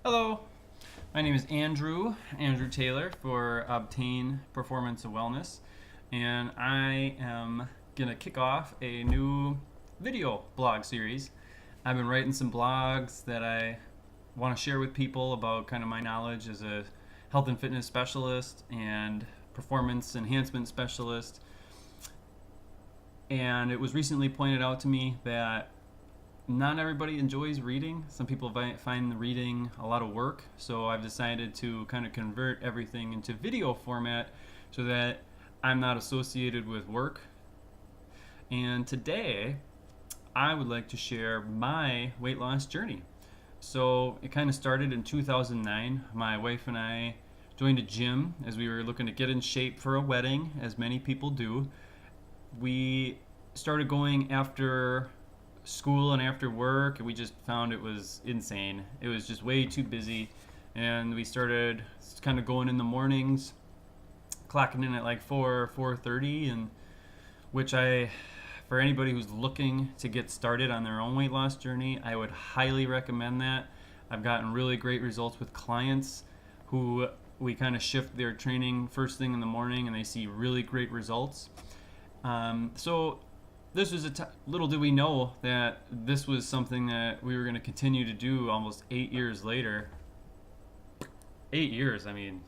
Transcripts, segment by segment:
Hello, my name is Andrew Taylor for 0bTAYn Performance and Wellness, and I am going to kick off a new video blog series. I've been writing some blogs that I want to share with people about kind of my knowledge as a health and fitness specialist and performance enhancement specialist. And it was recently pointed out to me that not everybody enjoys reading. Some people find the reading a lot of work, so I've decided to kind of convert everything into video format so that I'm not associated with work. And today, I would like to share my weight loss journey. So it kind of started in 2009. My wife and I joined a gym as we were looking to get in shape for a wedding, as many people do. We started going after school and after work, and we just found it was insane. It was just way too busy, and we started kind of going in the mornings, clocking in at like 4:30, and which for anybody who's looking to get started on their own weight loss journey, I would highly recommend that. I've gotten really great results with clients who we kind of shift their training first thing in the morning, and they see really great results. So this was little did we know that this was something that we were going to continue to do almost 8 years later. 8 years, I mean,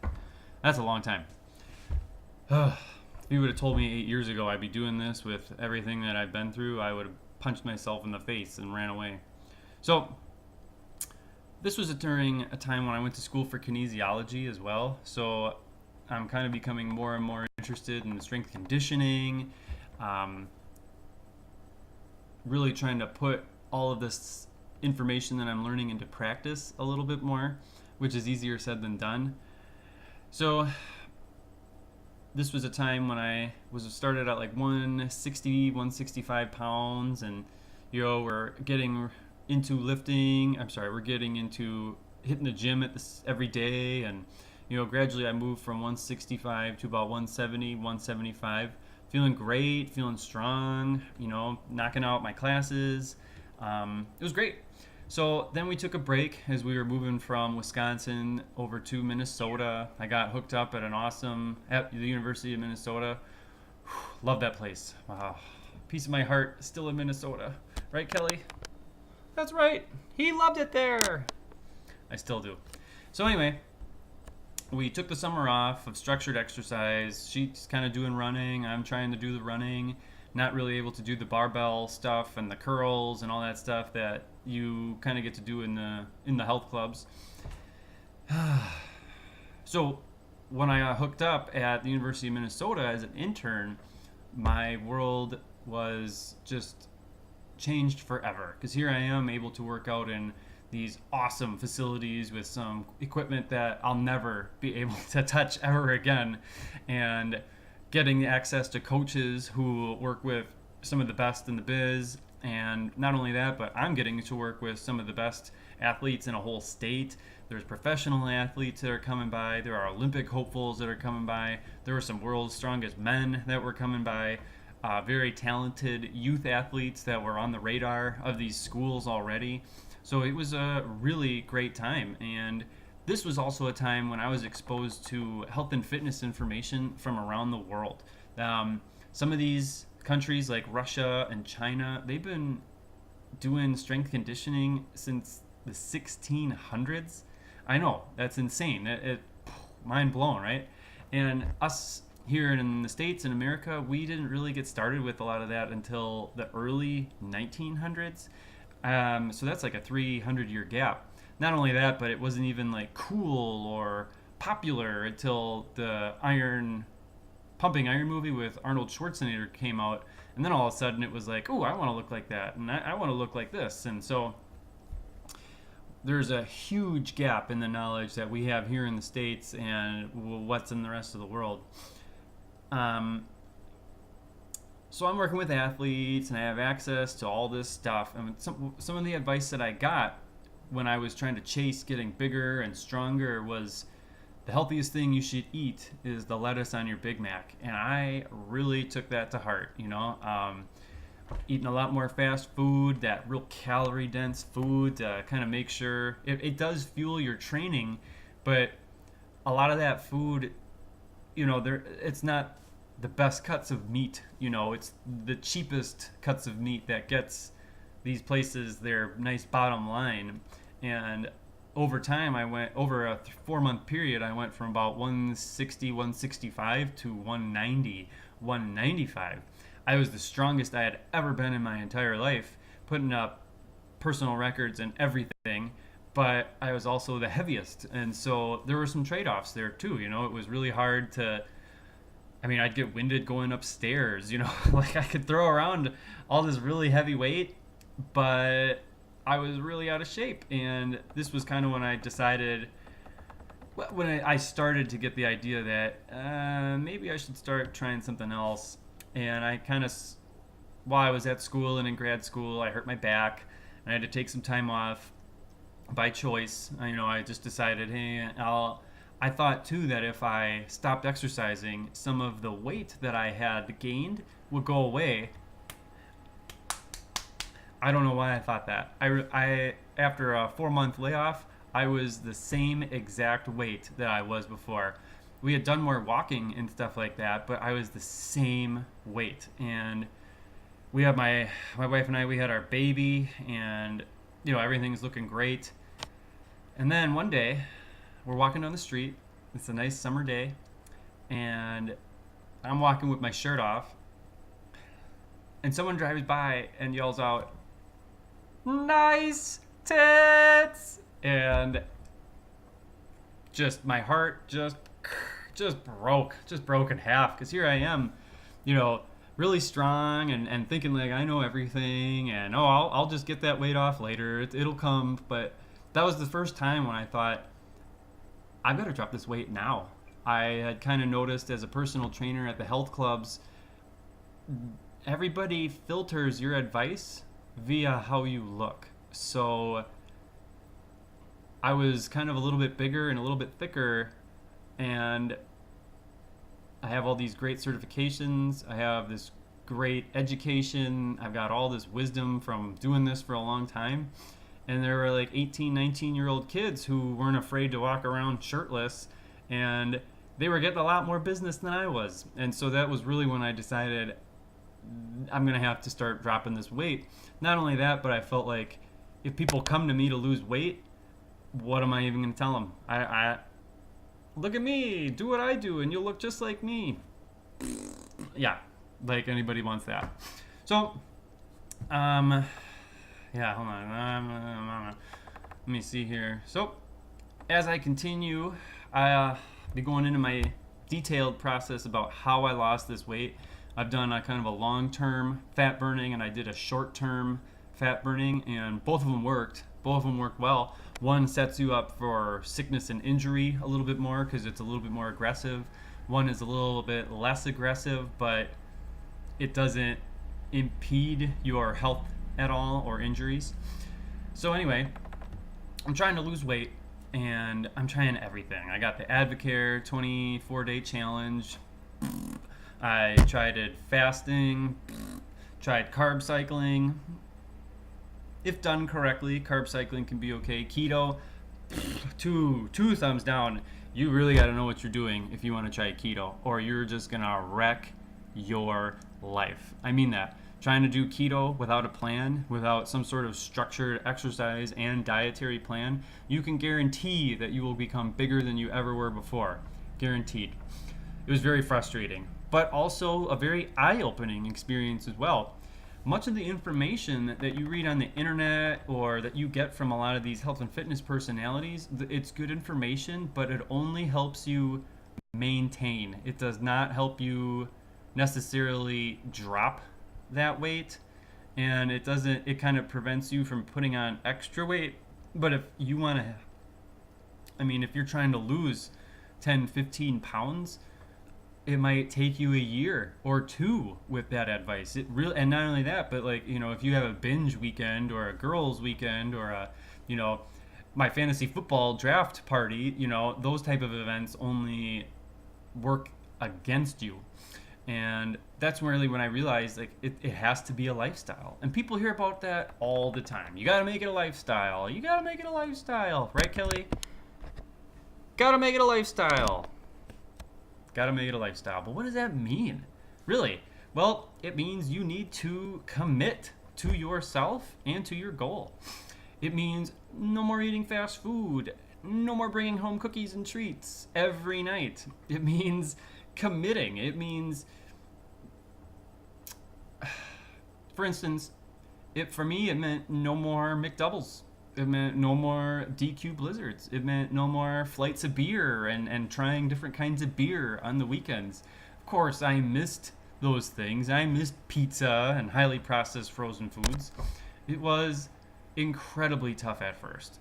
that's a long time. If you would have told me 8 years ago I'd be doing this with everything that I've been through, I would have punched myself in the face and ran away. So this was during a time when I went to school for kinesiology as well. So I'm kind of becoming more and more interested in strength conditioning, really trying to put all of this information that I'm learning into practice a little bit more, which is easier said than done. So this was a time when I was started at like 160, 165 pounds, and we're getting into we're getting into hitting the gym every day, and gradually I moved from 165 to about 170, 175. Feeling great, feeling strong, knocking out my classes. It was great. So then we took a break as we were moving from Wisconsin over to Minnesota. I got hooked up at the University of Minnesota. Love that place. Wow. Piece of my heart still in Minnesota. Right, Kelly? That's right. He loved it there. I still do. So anyway, we took the summer off of structured exercise. She's kind of doing running. I'm trying to do the running. Not really able to do the barbell stuff and the curls and all that stuff that you kind of get to do in the health clubs. So when I got hooked up at the University of Minnesota as an intern, my world was just changed forever. Because here I am able to work out in these awesome facilities with some equipment that I'll never be able to touch ever again, and getting access to coaches who work with some of the best in the biz. And not only that, but I'm getting to work with some of the best athletes in a whole state. There's professional athletes that are coming by. There are Olympic hopefuls that are coming by. There were some world's strongest men that were coming by. Very talented youth athletes that were on the radar of these schools already. So it was a really great time, and this was also a time when I was exposed to health and fitness information from around the world. Some of these countries like Russia and China, they've been doing strength conditioning since the 1600s. I know, that's insane. Mind blown, right? And us here in the States, in America, we didn't really get started with a lot of that until the early 1900s. So that's like a 300-year gap. Not only that, but it wasn't even like cool or popular until the Pumping Iron movie with Arnold Schwarzenegger came out, and then all of a sudden it was like, oh, I want to look like that, and I want to look like this. And so there's a huge gap in the knowledge that we have here in the States and what's in the rest of the world. So I'm working with athletes, and I have access to all this stuff. And some of the advice that I got when I was trying to chase getting bigger and stronger was the healthiest thing you should eat is the lettuce on your Big Mac. And I really took that to heart. eating a lot more fast food, that real calorie dense food to kind of make sure it does fuel your training, but a lot of that food, there it's not the best cuts of meat. It's the cheapest cuts of meat that gets these places their nice bottom line. And over time, I went over a 4 month period. I went from about 160, 165 to 190, 195. I was the strongest I had ever been in my entire life, putting up personal records and everything. But I was also the heaviest, and so there were some trade-offs there too. It was really hard to. I mean, I'd get winded going upstairs. Like I could throw around all this really heavy weight, but I was really out of shape. And this was kind of when I decided, when I started to get the idea that maybe I should start trying something else. And I kind of, while I was at school and in grad school, I hurt my back and I had to take some time off by choice. I just decided, hey, I thought too that if I stopped exercising, some of the weight that I had gained would go away. I don't know why I thought that. I after a 4 month layoff, I was the same exact weight that I was before. We had done more walking and stuff like that, but I was the same weight. And we had my wife and I, we had our baby, and everything's looking great. And then one day, we're walking down the street. It's a nice summer day, and I'm walking with my shirt off, and someone drives by and yells out, "Nice tits!" And just my heart just broke in half, because here I am, really strong and thinking like I know everything, and I'll just get that weight off later. It'll come. But that was the first time when I thought, I better drop this weight now. I had kind of noticed as a personal trainer at the health clubs, everybody filters your advice via how you look. So I was kind of a little bit bigger and a little bit thicker, and I have all these great certifications. I have this great education. I've got all this wisdom from doing this for a long time. And there were like 18, 19-year-old kids who weren't afraid to walk around shirtless, and they were getting a lot more business than I was. And so that was really when I decided I'm going to have to start dropping this weight. Not only that, but I felt like if people come to me to lose weight, what am I even going to tell them? I look at me, do what I do, and you'll look just like me. Yeah, like anybody wants that. So, yeah, hold on. Let me see here. So, as I continue, I'll be going into my detailed process about how I lost this weight. I've done a kind of a long-term fat burning, and I did a short-term fat burning, and both of them worked. Both of them worked well. One sets you up for sickness and injury a little bit more because it's a little bit more aggressive. One is a little bit less aggressive, but it doesn't impede your health at all or injuries. So anyway, I'm trying to lose weight, and I'm trying everything. I got the Advocare 24-day challenge. I tried fasting, tried carb cycling. If done correctly, carb cycling can be okay. Keto, two thumbs down. You really got to know what you're doing if you want to try keto, or you're just gonna wreck your life. I mean that. Trying to do keto without a plan, without some sort of structured exercise and dietary plan, you can guarantee that you will become bigger than you ever were before. Guaranteed. It was very frustrating, but also a very eye-opening experience as well. Much of the information that you read on the internet or that you get from a lot of these health and fitness personalities, it's good information, but it only helps you maintain. It does not help you necessarily drop that weight, and it kind of prevents you from putting on extra weight. But if you want to, if you're trying to lose 10, 15 pounds, it might take you a year or two with that advice. It really, and not only that, but if you have a binge weekend or a girls weekend or my fantasy football draft party, those type of events only work against you. And that's really when I realized like it has to be a lifestyle. And people hear about that all the time. You got to make it a lifestyle. You got to make it a lifestyle, right, Kelly? Got to make it a lifestyle. Got to make it a lifestyle. But what does that mean? Really? Well, it means you need to commit to yourself and to your goal. It means no more eating fast food, no more bringing home cookies and treats every night. It means committing. It means, for instance, for me, it meant no more McDoubles. It meant no more DQ Blizzards. It meant no more flights of beer and trying different kinds of beer on the weekends. Of course, I missed those things. I missed pizza and highly processed frozen foods. It was incredibly tough at first.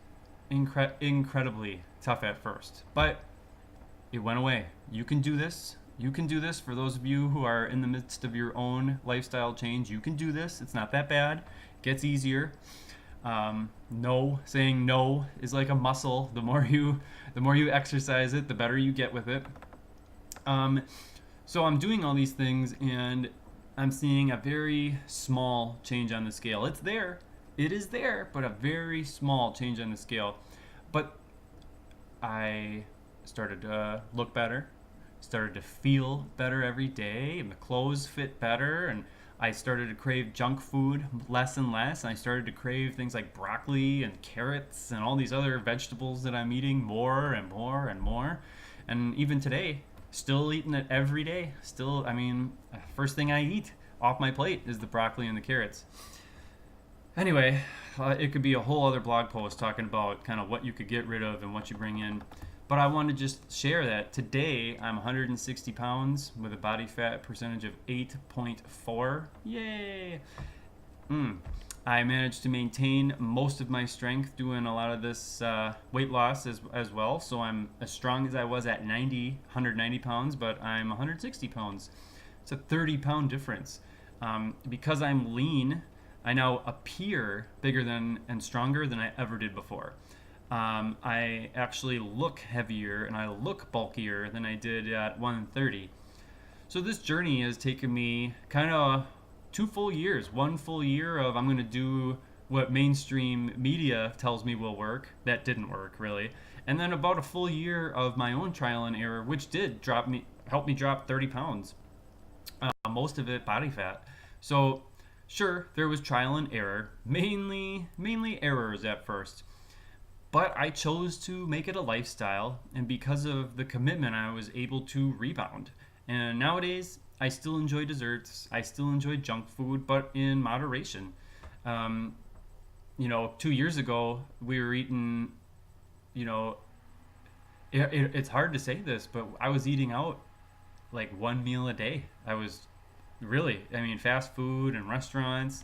Incredibly tough at first. But it went away. You can do this. You can do this. For those of you who are in the midst of your own lifestyle change, you can do this. It's not that bad. It gets easier. No, saying no is like a muscle. The more you exercise it, the better you get with it. So I'm doing all these things, and I'm seeing a very small change on the scale. It's there. It is there, but a very small change on the scale. But I started to look better, started to feel better every day, and the clothes fit better, and I started to crave junk food less and less, and I started to crave things like broccoli and carrots and all these other vegetables that I'm eating more and more and more. And even today, still eating it every day. Still, I mean, first thing I eat off my plate is the broccoli and the carrots. Anyway, it could be a whole other blog post talking about kind of what you could get rid of and what you bring in. But I want to just share that today I'm 160 pounds with a body fat percentage of 8.4. Yay! I managed to maintain most of my strength doing a lot of this weight loss as well. So I'm as strong as I was at 190 pounds, but I'm 160 pounds. It's a 30-pound difference. Because I'm lean, I now appear bigger than and stronger than I ever did before. I actually look heavier and I look bulkier than I did at 130. So this journey has taken me kind of 2 full years. 1 full year of I'm going to do what mainstream media tells me will work. That didn't work really. And then about a full year of my own trial and error, which did help me drop 30 pounds. Most of it body fat. So sure, there was trial and error, mainly errors at first. But I chose to make it a lifestyle, and because of the commitment, I was able to rebound. And nowadays, I still enjoy desserts, I still enjoy junk food, but in moderation. 2 years ago, we were eating, it's hard to say this, but I was eating out like 1 meal a day. I was fast food and restaurants.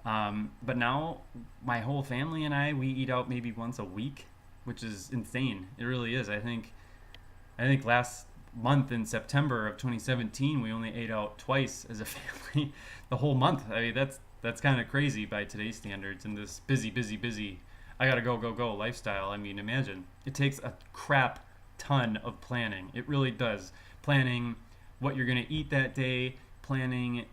But now my whole family and we eat out maybe once a week, which is insane. It really is. I think last month in September of 2017, we only ate out twice as a family the whole month. I mean, that's kind of crazy by today's standards in this busy, I gotta go lifestyle. I mean, imagine. It takes a crap ton of planning. It really does. Planning what you're gonna eat that day, planning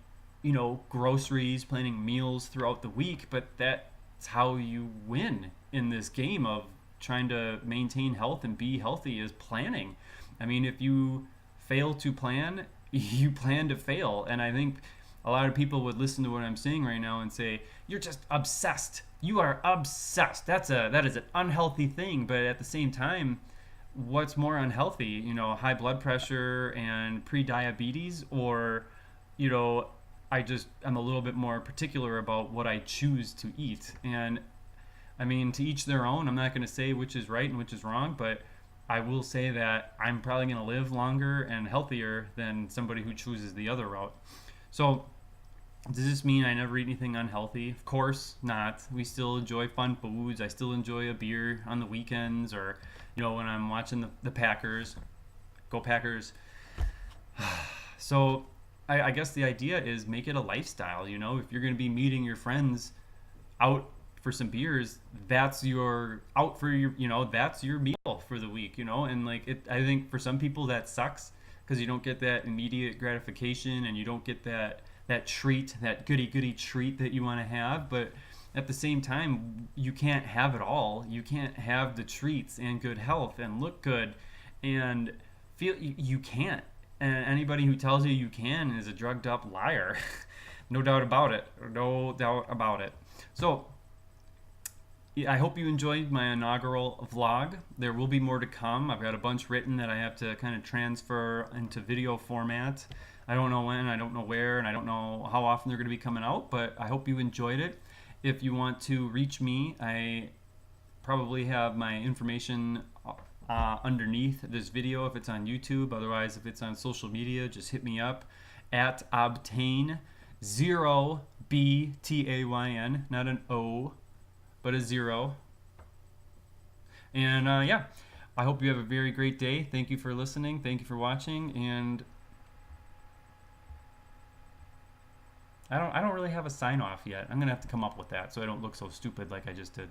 groceries, planning meals throughout the week, but that's how you win in this game of trying to maintain health and be healthy is planning. I mean, if you fail to plan, you plan to fail. And I think a lot of people would listen to what I'm saying right now and say, you're just obsessed. You are obsessed. That is an unhealthy thing. But at the same time, what's more unhealthy? High blood pressure and pre-diabetes, or I'm a little bit more particular about what I choose to eat. And I mean, to each their own. I'm not going to say which is right and which is wrong, but I will say that I'm probably going to live longer and healthier than somebody who chooses the other route. So does this mean I never eat anything unhealthy? Of course not. We still enjoy fun foods. I still enjoy a beer on the weekends, or when I'm watching the Packers. Go Packers. So I guess the idea is make it a lifestyle. If you're going to be meeting your friends out for some beers, that's your meal for the week. And I think for some people that sucks. because you don't get that immediate gratification, and you don't get that treat, that goody treat that you want to have. But at the same time, you can't have it all. You can't have the treats and good health and look good and feel. You can't. And anybody who tells you you can is a drugged up liar. No doubt about it. No doubt about it. So yeah, I hope you enjoyed my inaugural vlog. There will be more to come. I've got a bunch written that I have to kind of transfer into video format. I don't know when, I don't know where, and I don't know how often they're going to be coming out, but I hope you enjoyed it. If you want to reach me, I probably have my information underneath this video if it's on YouTube. Otherwise, if it's on social media, just hit me up at obtain 0bTAYN, not an O, but a 0. And yeah, I hope you have a very great day. Thank you for listening. Thank you for watching. And I don't really have a sign off yet. I'm gonna have to come up with that so I don't look so stupid like I just did.